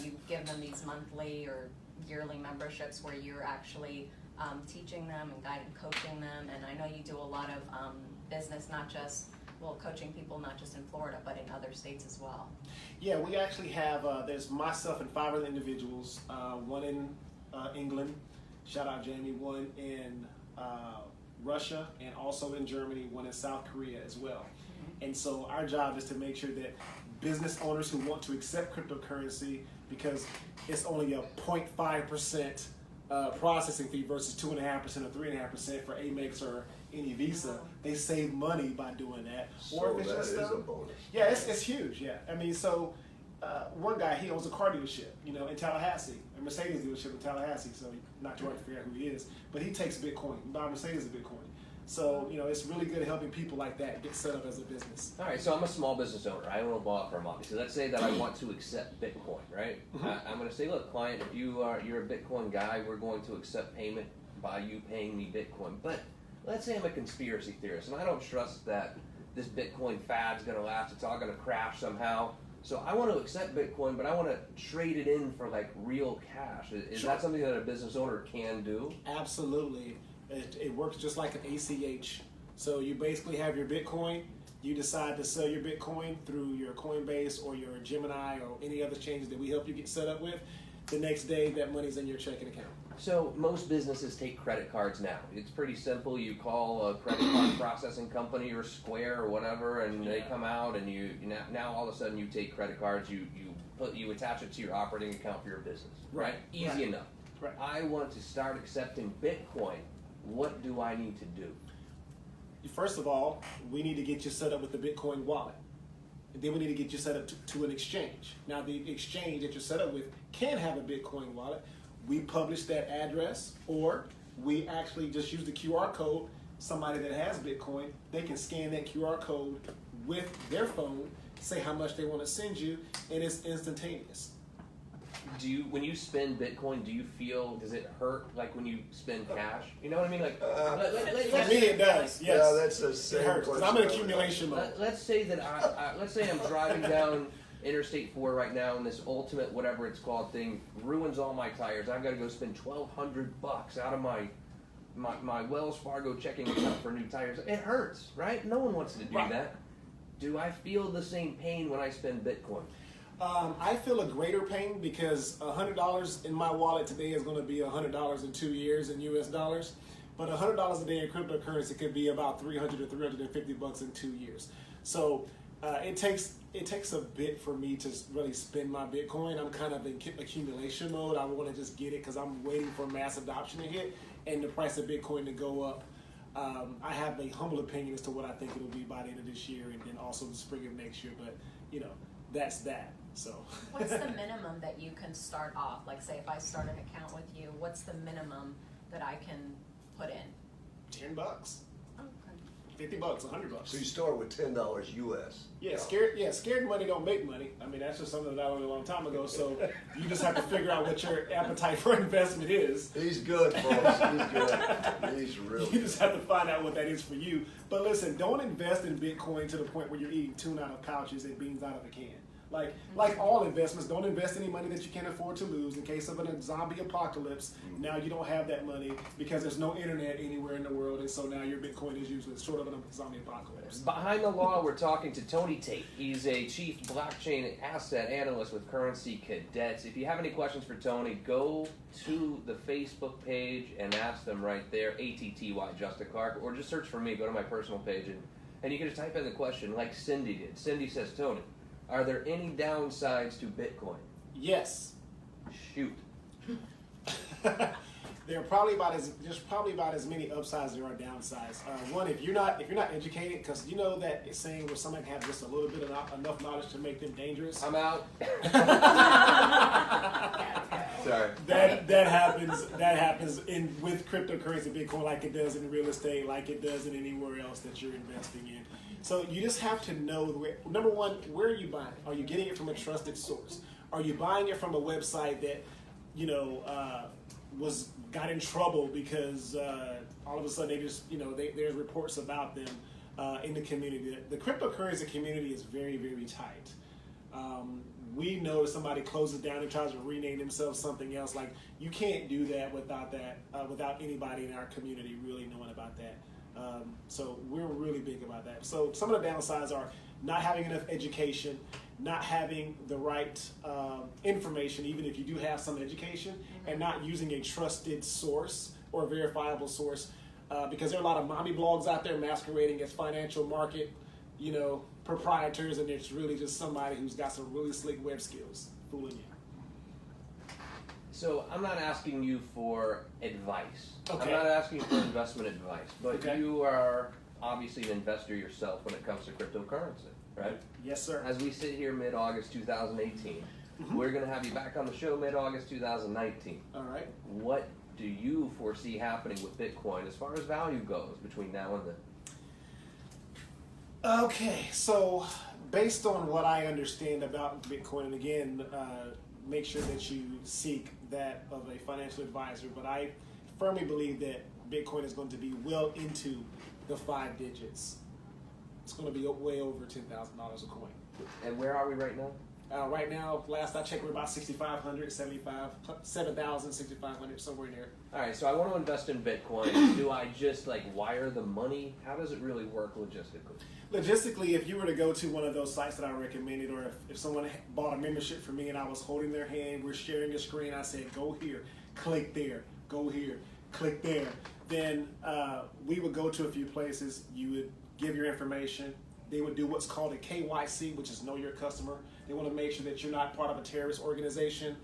you give them these monthly or yearly memberships where you're actually teaching them and guiding, coaching them. And I know you do a lot of business, coaching people not just in Florida, but in other states as well. Yeah, we actually have, there's myself and 5 other individuals, one in England, Shout out Jamie, one in Russia and also in Germany, one in South Korea as well. And so our job is to make sure that business owners who want to accept cryptocurrency, because it's only a 0.5% processing fee versus 2.5% or 3.5% for Amex or any Visa, they save money by doing that. So that is a bonus. Yeah, it's huge. Yeah, I mean, so one guy, he owns a car dealership, you know, in Tallahassee, a Mercedes dealership in Tallahassee. So not too hard to figure out who he is, but he takes Bitcoin. He buys Mercedes with Bitcoin. So you know, it's really good helping people like that get set up as a business. All right, so I'm a small business owner. I own a law firm, obviously. Let's say that I want to accept Bitcoin, right? I'm going to say, look, client, if you're a Bitcoin guy, we're going to accept payment by you paying me Bitcoin. But let's say I'm a conspiracy theorist, and I don't trust that this Bitcoin fad's going to last. It's all going to crash somehow. So I want to accept Bitcoin, but I want to trade it in for like real cash. Is Sure. that something that a business owner can do? Absolutely. It works just like an ACH. So you basically have your Bitcoin. You decide to sell your Bitcoin through your Coinbase or your Gemini or any other exchanges that we help you get set up with. The next day, that money's in your checking account. So most businesses take credit cards now. It's pretty simple. You call a credit card processing company or Square or whatever, and they come out, and you now all of a sudden you take credit cards. You attach it to your operating account for your business. Right? Easy Right. enough. Right. I want to start accepting Bitcoin. What do I need to do? First of all, we need to get you set up with the Bitcoin wallet. And then we need to get you set up to an exchange. Now, the exchange that you're set up with can have a Bitcoin wallet. We publish that address, or we actually just use the QR code. Somebody that has Bitcoin, they can scan that QR code with their phone, say how much they want to send you, and it's instantaneous. When you spend Bitcoin, does it hurt like when you spend cash? You know what I mean? Like, For me, it does. Yes, Yeah, that's the it same hurts. 'Cause question. I'm in accumulation mode. let's say that let's say I'm driving down Interstate 4 right now, and this ultimate whatever it's called thing ruins all my tires. I've got to go spend $1,200 out of my Wells Fargo checking account for new tires. It hurts, right? No one wants to do Right. that. Do I feel the same pain when I spend Bitcoin? I feel a greater pain because $100 in my wallet today is going to be $100 in 2 years in US dollars. But $100 a day in cryptocurrency could be about $300 to $350 in 2 years. So it takes a bit for me to really spend my Bitcoin. I'm kind of in accumulation mode. I want to just get it because I'm waiting for mass adoption to hit and the price of Bitcoin to go up. I have a humble opinion as to what I think it'll be by the end of this year and then also the spring of next year. But you know, that's that. So What's the minimum that you can start off? Like, say if I start an account with you, what's the minimum that I can put in? $10, Okay. $50, $100. So you start with $10 US. Yeah, scared money don't make money. I mean, that's just something that I learned a long time ago. So you just have to figure out what your appetite for investment is. He's good, folks. He's good. He's really You good. just have to find out what that is for you. But listen, don't invest in Bitcoin to the point where you're eating tuna out of pouches and beans out of a can. Like all investments, don't invest any money that you can't afford to lose in case of a zombie apocalypse. Now you don't have that money because there's no internet anywhere in the world, and so now your Bitcoin is usually sort of a zombie apocalypse. Behind the Law, we're talking to Tony Tate. He's a chief blockchain asset analyst with Currency Cadets. If you have any questions for Tony, go to the Facebook page and ask them right there, ATTY Justin Clark, or just search for me. Go to my personal page and you can just type in the question like Cindy did. Cindy says, Tony, are there any downsides to Bitcoin? Yes. Shoot. There's probably about as many upsides as there are downsides. One, if you're not educated, because you know that it's saying where somebody can have just a little bit of enough knowledge to make them dangerous. I'm out. Sorry. That happens with cryptocurrency, Bitcoin, like it does in real estate, like it does in anywhere else that you're investing in. So you just have to know number one, where are you buying it? Are you getting it from a trusted source? Are you buying it from a website that got in trouble because all of a sudden they just there's reports about them in the community. The cryptocurrency community is very, very tight. We know if somebody closes down and tries to rename themselves something else, like you can't do that without anybody in our community really knowing about that. So we're really big about that. So some of the downsides are not having enough education, not having the right information, even if you do have some education, and not using a trusted source or a verifiable source, because there are a lot of mommy blogs out there masquerading as financial market, proprietors, and it's really just somebody who's got some really slick web skills fooling you. So I'm not asking you for advice. Okay. I'm not asking you for investment advice, but Okay. you are obviously an investor yourself when it comes to cryptocurrency, right? Yes, sir. As we sit here mid-August 2018, we're going to have you back on the show mid-August 2019. All right. What do you foresee happening with Bitcoin as far as value goes between now and then? Okay, so based on what I understand about Bitcoin, and again, make sure that you seek that of a financial advisor, but I firmly believe that Bitcoin is going to be well into the 5 digits. It's going to be way over $10,000 a coin. And where are we right now? Right now, last I checked, we're about 6,500, 7,000, 6,500, somewhere in there. All right, so I want to invest in Bitcoin. Do I just wire the money? How does it really work logistically? Logistically, if you were to go to one of those sites that I recommended, or if someone bought a membership from me and I was holding their hand, we're sharing a screen, I said, go here, click there, go here, click there. Then we would go to a few places. You would give your information. They would do what's called a KYC, which is Know Your Customer. They want to make sure that you're not part of a terrorist organization.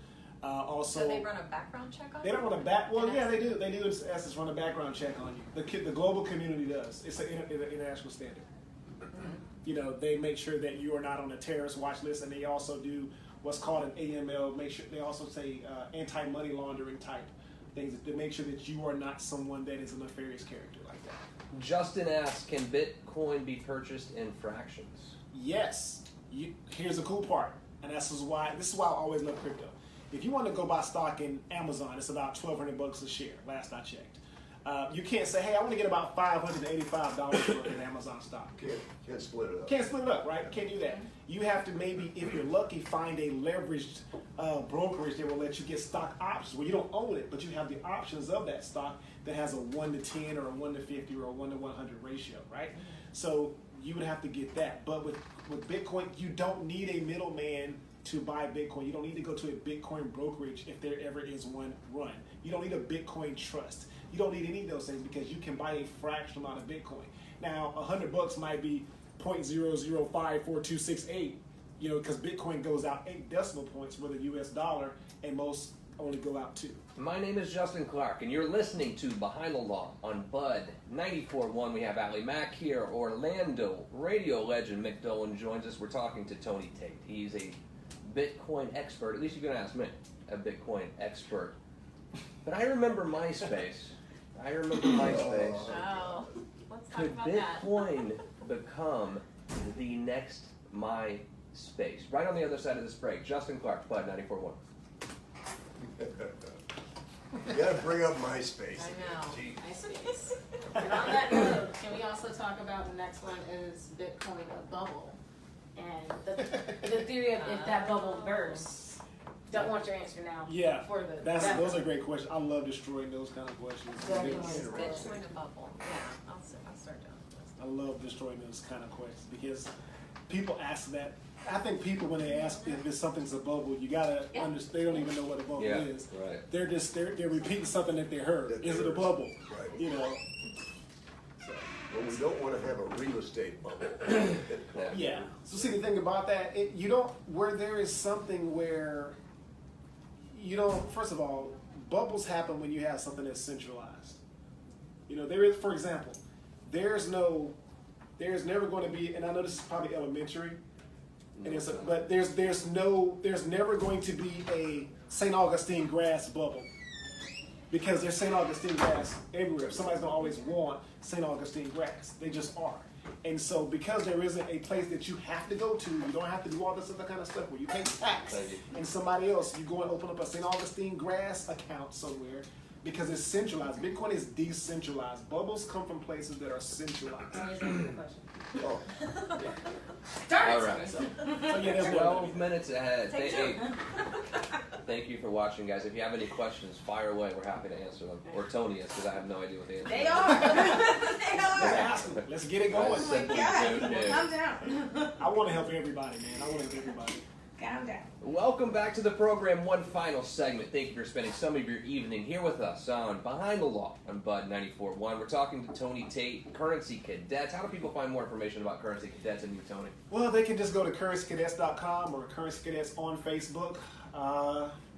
Also, So they run a background check on they you? don't run a back. Well, yeah, they do. They do, in essence, run a background check on you. The global community does. It's an international standard. They make sure that you are not on a terrorist watch list, and they also do what's called an AML. Make sure they also say anti-money laundering type things to make sure that you are not someone that is a nefarious character like that. Justin asks, can Bitcoin be purchased in fractions? Yes. Here's the cool part, and this is why I always love crypto. If you want to go buy stock in Amazon, it's about $1,200 a share. Last I checked. You can't say, hey, I want to get about $585 worth of Amazon stock. Can't split it up. Can't split it up, right? Can't do that. You have to maybe, if you're lucky, find a leveraged brokerage that will let you get stock options where you don't own it, but you have the options of that stock that has a 1-to-10 or a 1-to-50 or a 1-to-100 ratio, right? So you would have to get that. But with Bitcoin, you don't need a middleman to buy Bitcoin. You don't need to go to a Bitcoin brokerage if there ever is one run. You don't need a Bitcoin trust. You don't need any of those things because you can buy a fractional amount of Bitcoin. Now, $100 might be 0.005268, because Bitcoin goes out 8 decimal points with a US dollar, and most only go out 2. My name is Justin Clark, and you're listening to Behind the Law on Bud 94.1. We have Ali Mack here. Orlando radio legend Mick Dolan joins us. We're talking to Tony Tate. He's a Bitcoin expert. At least you can ask me, a Bitcoin expert. But I remember MySpace. Oh, let's talk Could about that. Bitcoin become the next MySpace? Right on the other side of this break, Justin Clark, Bud 94.1. You gotta bring up MySpace. I know. Gee. MySpace. And on that note, can we also talk about the next one is Bitcoin a bubble? And the theory of if that bubble bursts. Don't want your answer now. Yeah, For the those are great questions. I love destroying those kind of questions. Definitely. Is Bitcoin a bubble? Yeah, I'll start down the list. I love destroying those kind of questions because people ask that. I think people, when they ask if something's a bubble, you gotta understand. They don't even know what a bubble is. Right. They're repeating something that they heard. That they Is it a heard. bubble? Right. Well, we don't want to have a real estate bubble. Yeah. So see, the thing about that, where there is something where first of all, bubbles happen when you have something that's centralized. There is, for example, there's never going to be, and I know this is probably elementary, but there's never going to be a St. Augustine grass bubble. Because there's St. Augustine grass everywhere. Somebody's gonna always want St. Augustine grass. They just are. And so because there isn't a place that you have to go to, you don't have to do all this other kind of stuff where you pay tax Thank you. and somebody else, you go and open up a St. Augustine grass account somewhere, because it's centralized. Bitcoin is decentralized. Bubbles come from places that are centralized. Can you just answer the question? Oh, All right. So yeah, there's 12 minutes ahead. Take Hey, two. thank you for watching, guys. If you have any questions, fire away. We're happy to answer them. Or Tony is, because I have no idea what the answer They is. are. They Let's are. ask them. Let's get it I going. simply God, don't care. calm down. I want to help everybody, man. I want to help everybody. Calm down. Welcome back to the program. One final segment. Thank you for spending some of your evening here with us on Behind the Law on Bud 94.1. We're talking to Tony Tate, Currency Cadets. How do people find more information about Currency Cadets and you, Tony? Well, they can just go to currencycadets.com or Currency Cadets on Facebook,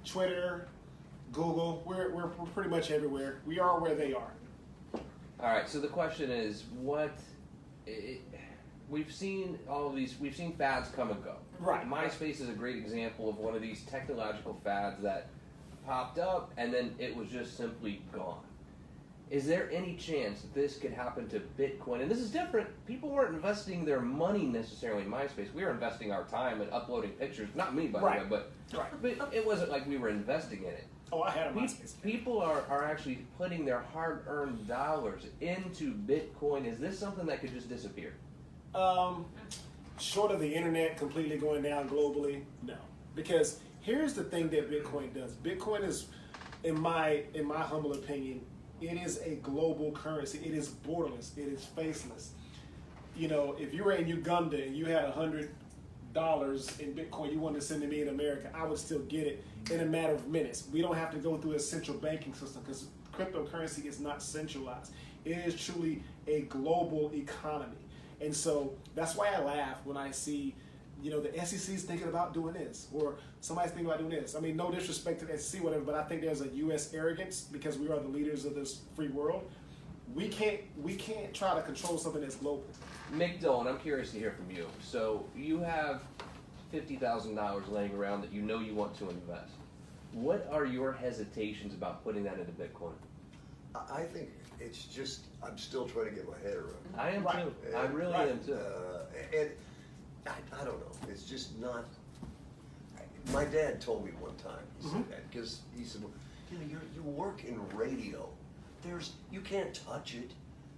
Twitter, Google. We're pretty much everywhere. We are where they are. All right. So the question is, we've seen all of these. We've seen fads come and go. Right. MySpace is a great example of one of these technological fads that popped up and then it was just simply gone. Is there any chance that this could happen to Bitcoin? And this is different. People weren't investing their money necessarily in MySpace. We were investing our time in uploading pictures. Not me, by the way, Right. but it wasn't like we were investing in it. Oh, I had a MySpace. People are actually putting their hard-earned dollars into Bitcoin. Is this something that could just disappear? Short of the internet completely going down globally, no. Because here's the thing that Bitcoin does. Bitcoin is, in my humble opinion, it is a global currency. It is borderless. It is faceless. You know, if you were in Uganda and you had $100 in Bitcoin you wanted to send to me in America, I would still get it in a matter of minutes. We don't have to go through a central banking system because cryptocurrency is not centralized. It is truly a global economy. And so that's why I laugh when I see, you know, the SEC's thinking about doing this or somebody's thinking about doing this. I mean, no disrespect to the SEC, whatever, but I think there's a U.S. arrogance because we are the leaders of this free world. We can't try to control something that's global. Mick Dolan, I'm curious to hear from you. So you have $50,000 laying around that you know you want to invest. What are your hesitations about putting that into Bitcoin? I think it's just, I'm still trying to get my head around it. I am Right. too. I really Right. am too. And I don't know, it's just not, my dad told me one time, he said that, because he said, well, you know, you work in radio, you can't touch it,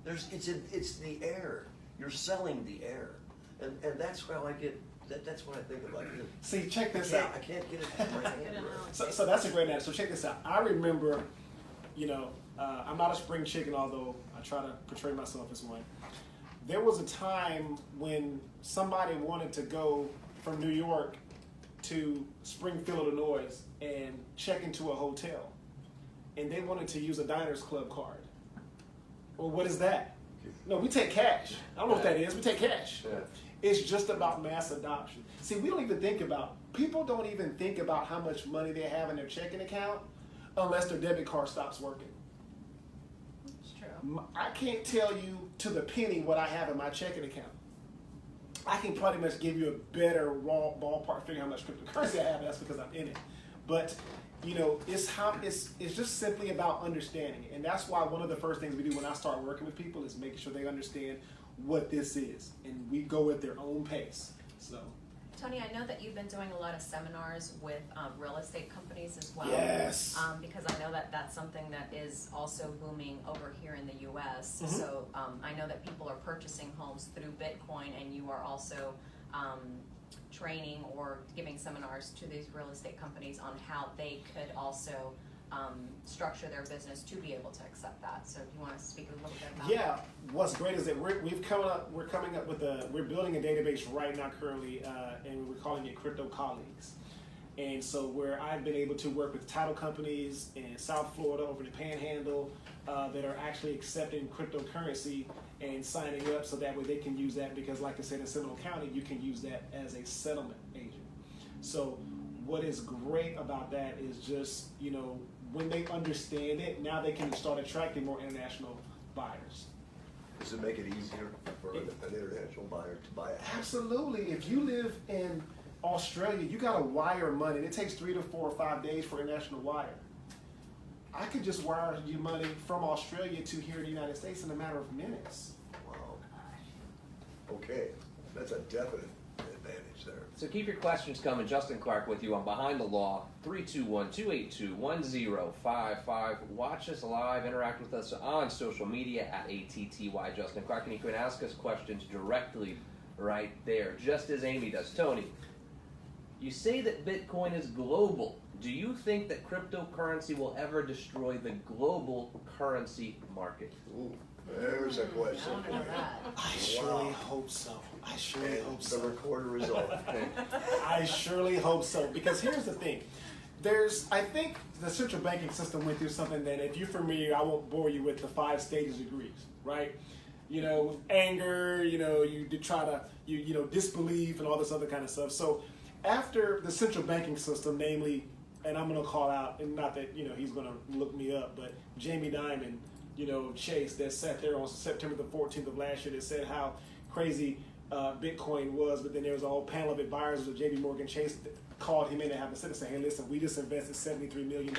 it's the air, you're selling the air, and that's how I get, that's what I think about it. See, check this I out. can't get it in my hand. Good right. So that's a great answer. So check this out. I remember, you know, I'm not a spring chicken, although I try to portray myself as one. There was a time when somebody wanted to go from New York to Springfield, Illinois, and check into a hotel, and they wanted to use a Diners Club card. Well, what is that? No, we take cash. I don't know what that is. We take cash. Yeah. It's just about mass adoption. See, we don't even think about, people don't even think about how much money they have in their checking account unless their debit card stops working. It's true. I can't tell you to the penny what I have in my checking account. I can pretty much give you a better raw ballpark figure how much cryptocurrency I have. That's because I'm in it. But you know, it's just simply about understanding it. And that's why one of the first things we do when I start working with people is making sure they understand what this is, and we go at their own pace. So. Tony, I know that you've been doing a lot of seminars with real estate companies as well. Yes. Because I know that that's something that is also booming over here in the U.S. Mhm. So I know that people are purchasing homes through Bitcoin, and you are also training or giving seminars to these real estate companies on how they could also structure their business to be able to accept that. So do you want to speak a little bit about Yeah, that? what's great is that we're building a database right now currently, and we're calling it Crypto Colleagues. And so where I've been able to work with title companies in South Florida over the Panhandle that are actually accepting cryptocurrency and signing up so that way they can use that, because like I said, in Seminole County, you can use that as a settlement agent. So what is great about that is just, you know, when they understand it, now they can start attracting more international buyers. Does it make it easier for an international buyer to buy a house? Absolutely. If you live in Australia, you got to wire money. And it takes 3 to 4 or 5 days for international wire. I could just wire you money from Australia to here in the United States in a matter of minutes. Wow. Okay, that's a definite advantage there. So keep your questions coming. Justin Clark with you on Behind the Law, 321-282-1055. Watch us live, interact with us on social media at ATTY Justin Clark, and you can ask us questions directly right there, just as Amy does. Tony, you say that Bitcoin is global. Do you think that cryptocurrency will ever destroy the global currency market? Ooh, there's a question. I don't know that. I surely hope so. I surely hope And the so. recorder is off. I surely hope so. Because here's the thing. I think the central banking system went through something that, if you're familiar, I won't bore you with the 5 stages of grief, right? You know, anger, you know, you try to, you know, disbelief and all this other kind of stuff. So after the central banking system, namely, and I'm going to call out, and not that, you know, he's going to look me up, but Jamie Dimon, you know, Chase, that sat there on September the 14th of last year that said how crazy Bitcoin was, but then there was a whole panel of advisors of JP Morgan Chase that called him in and have to sit and say, hey, listen, we just invested $73 million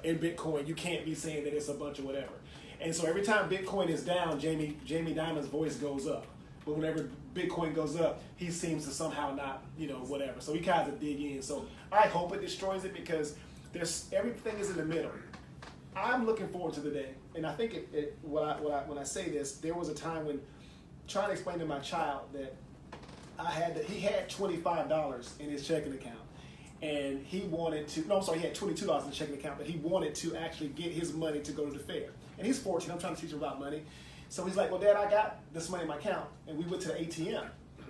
in Bitcoin. You can't be saying that it's a bunch of whatever. And so every time Bitcoin is down, Jamie Dimon's voice goes up. But whenever Bitcoin goes up, he seems to somehow not, you know, whatever. So he kind of dig in. So I hope it destroys it, because everything is in the middle. I'm looking forward to the day, and I think when I say this, there was a time when trying to explain to my child that he had $25 in his checking account, and he wanted to. No, I'm sorry, he had $22 in the checking account, but he wanted to actually get his money to go to the fair. And he's 14. I'm trying to teach him about money. So he's like, well, Dad, I got this money in my account. And we went to the ATM.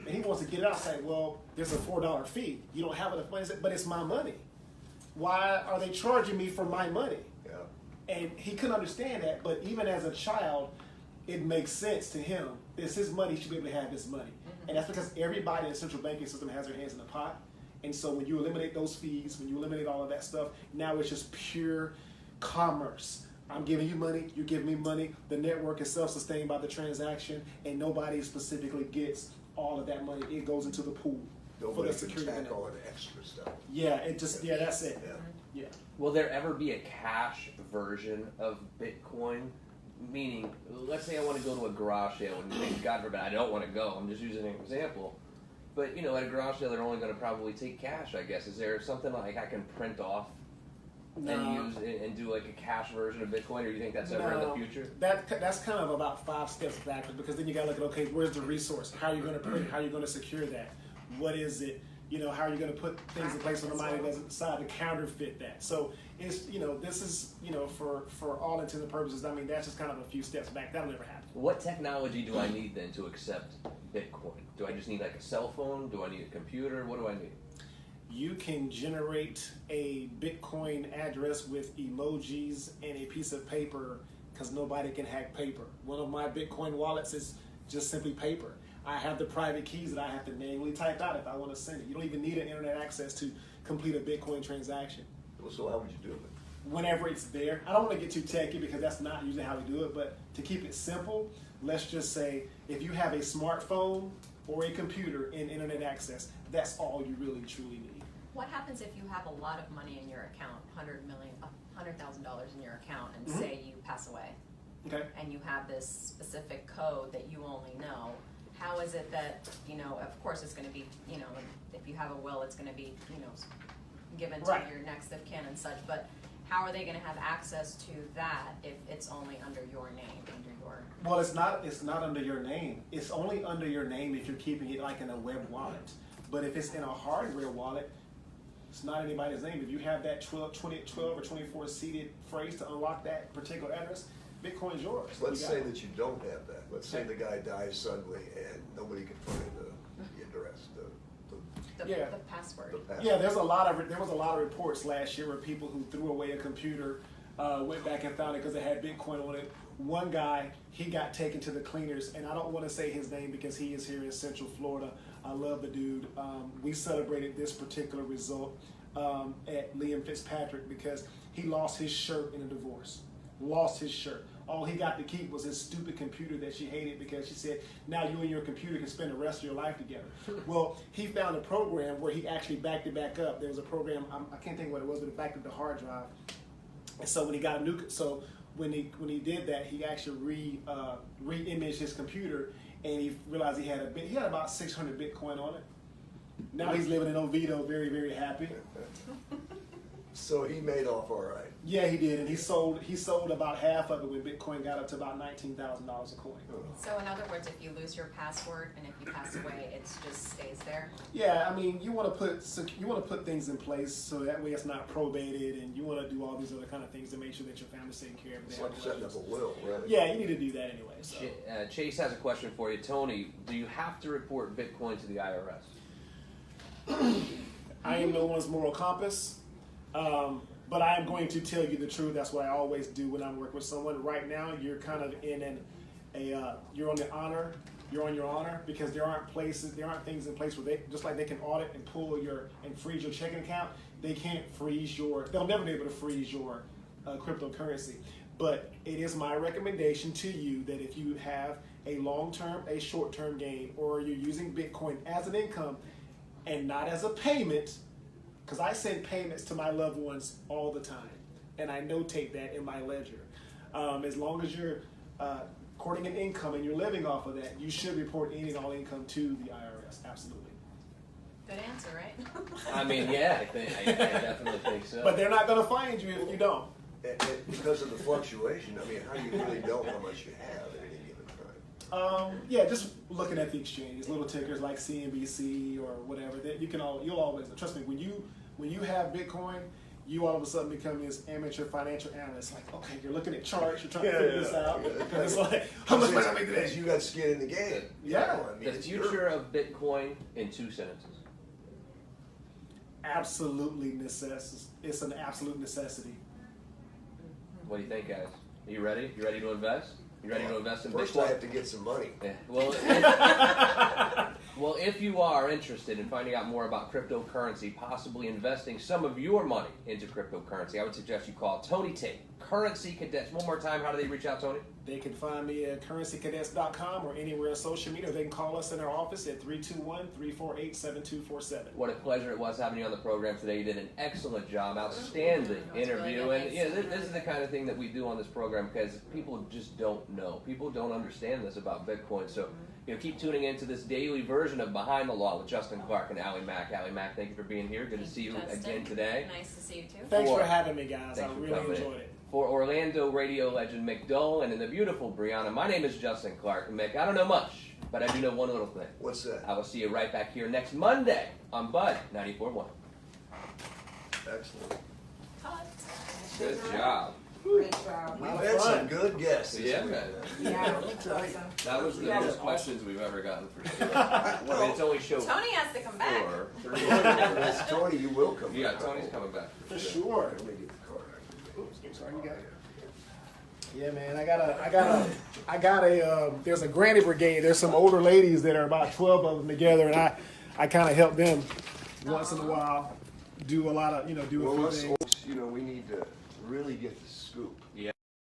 And he wants to get it out and say, well, there's a $4 fee. You don't have enough money. But it's my money. Why are they charging me for my money? Yeah. And he couldn't understand that. But even as a child, it makes sense to him. It's his money. He should be able to have his money. And that's because everybody in the central banking system has their hands in the pot. And so when you eliminate those fees, when you eliminate all of that stuff, now it's just pure commerce. I'm giving you money, you're giving me money. The network is self-sustained by the transaction, and nobody specifically gets all of that money. It goes into the pool for Nobody the can security. tack on extra stuff. Yeah, that's it. Yeah. Yeah. Will there ever be a cash version of Bitcoin? Meaning, let's say I want to go to a garage sale, and God forbid, I don't want to go. I'm just using an example. But, you know, at a garage sale, they're only going to probably take cash, I guess. Is there something like I can print off and use and do like a cash version of Bitcoin, or do you think that's ever in the future? That's kind of about 5 steps backwards, because then you got to look at, okay, where's the resource? How are you going to print it? How are you going to secure that? What is it? You know, how are you going to put things in place when somebody doesn't decide to counterfeit that? So it's, you know, this is, you know, for all intents and purposes, I mean, that's just kind of a few steps back. That'll never happen. What technology do I need then to accept Bitcoin? Do I just need like a cell phone? Do I need a computer? What do I need? You can generate a Bitcoin address with emojis and a piece of paper, because nobody can hack paper. One of my Bitcoin wallets is just simply paper. I have the private keys that I have to manually type out if I want to send it. You don't even need an internet access to complete a Bitcoin transaction. So how would you do it? Whenever it's there, I don't want to get too techy, because that's not usually how we do it, but to keep it simple, let's just say if you have a smartphone or a computer and internet access, that's all you really truly need. What happens if you have a lot of money in your account, $100,000 in your account, and say you pass away, Okay? and you have this specific code that you only know? How is it that, you know, of course it's going to be, you know, if you have a will, it's going to be, you know, given to Right. your next of kin and such, but how are they going to have access to that if it's only under your name, under your... Well, it's not under your name. It's only under your name if you're keeping it like in a web wallet. But if it's in a hardware wallet, it's not anybody's name. If you have that 12 or 24 seated phrase to unlock that particular address, Bitcoin's yours. Let's You got say it. that you don't have that. Let's say the guy dies suddenly and nobody can find the address, Yeah. the password. the password. Yeah, there was a lot of reports last year where people who threw away a computer went back and found it because it had Bitcoin on it. One guy, he got taken to the cleaners, and I don't want to say his name because he is here in Central Florida. I love the dude. We celebrated this particular result at Liam Fitzpatrick because he lost his shirt in a divorce. Lost his shirt. All he got to keep was his stupid computer that she hated because she said, now you and your computer can spend the rest of your life together. Well, he found a program where he actually backed it back up. There was a program, I can't think what it was, but it backed up the hard drive. And so when he got a new, when he did that, he actually re-imaged his computer, and he realized he had about 600 Bitcoin on it. Now he's living in Oviedo, very, very happy. So he made off all right. Yeah, he did, and he sold about half of it when Bitcoin got up to about $19,000 a coin. So in other words, if you lose your password and if you pass away, it just stays there? Yeah, I mean, you want to put things in place so that way it's not probated, and you want to do all these other kind of things to make sure that your family's taken care of. It's like setting up a will, right? Yeah, you need to do that anyway. So. Chase has a question for you. Tony, do you have to report Bitcoin to the IRS? I am no one's moral compass, but I am going to tell you the truth. That's what I always do when I'm working with someone. Right now, you're kind of in you're on your honor because there aren't things in place where they, just like they can audit and pull and freeze your checking account, they can't freeze they'll never be able to freeze your cryptocurrency. But it is my recommendation to you that if you have a long-term, a short-term gain, or you're using Bitcoin as an income and not as a payment, because I send payments to my loved ones all the time, and I notate that in my ledger. As long as you're recording an income and you're living off of that, you should report any and all income to the IRS. Absolutely. Good answer, right? I mean, yeah, I definitely think so. But they're not going to find you if you don't. And because of the fluctuation, I mean, how do you really know how much you have at any given time? Yeah, just looking at the exchanges, little tickers like CNBC or whatever. That you'll always trust me. When you have Bitcoin, you all of a sudden become this amateur financial analyst. Like, okay, you're looking at charts, you're trying to figure this out. And it's like, how much money I make Because today? you got skin in the game. Yeah. I mean, The it's future of Bitcoin in 2 sentences. Absolutely it's an absolute necessity. What do you think, guys? Are you ready? You ready to invest? You ready to invest in First, Bitcoin? I have to get some money. Yeah. Well, if you are interested in finding out more about cryptocurrency, possibly investing some of your money into cryptocurrency, I would suggest you call Tony Tate, Currency Cadets. One more time, how do they reach out, Tony? They can find me at currencycadets.com or anywhere on social media. Or they can call us in our office at 321-348-7247. What a pleasure it was having you on the program today. You did an excellent job, outstanding interview. really And good. yeah, this is the kind of thing that we do on this program because people just don't know. People don't understand this about Bitcoin. So, keep tuning into this daily version of Behind the Law with Justin Clark and Allie Mack. Allie Mack, thank you for being here. Good to see you Justin. again today. Nice to see you too. Thanks For- for having me, guys. Thanks I for really coming in. enjoyed it. For Orlando radio legend Mick Dole and in the beautiful Brianna, my name is Justin Clark. And Mick, I don't know much, but I do know one little thing. What's that? I will see you right back here next Monday on Bud 94.1. Excellent. Cut. Good job. Great job. We've had some good guests. Yeah, man. Yeah, tell you. That was the Yeah. most questions we've ever gotten for sure. Well, It's only show Tony has to come back. 4, 3. That's Tony, you will come Yeah, back. Tony's coming back. For sure. Let me get the card. Oops, sorry, you got it. Yeah, man, I got a, there's a granny brigade. There's some older ladies that are about 12 of them together, and I kind of help them once in a while do a lot of, do a Well, few us things. folks, we need to really get the scoop. Yeah.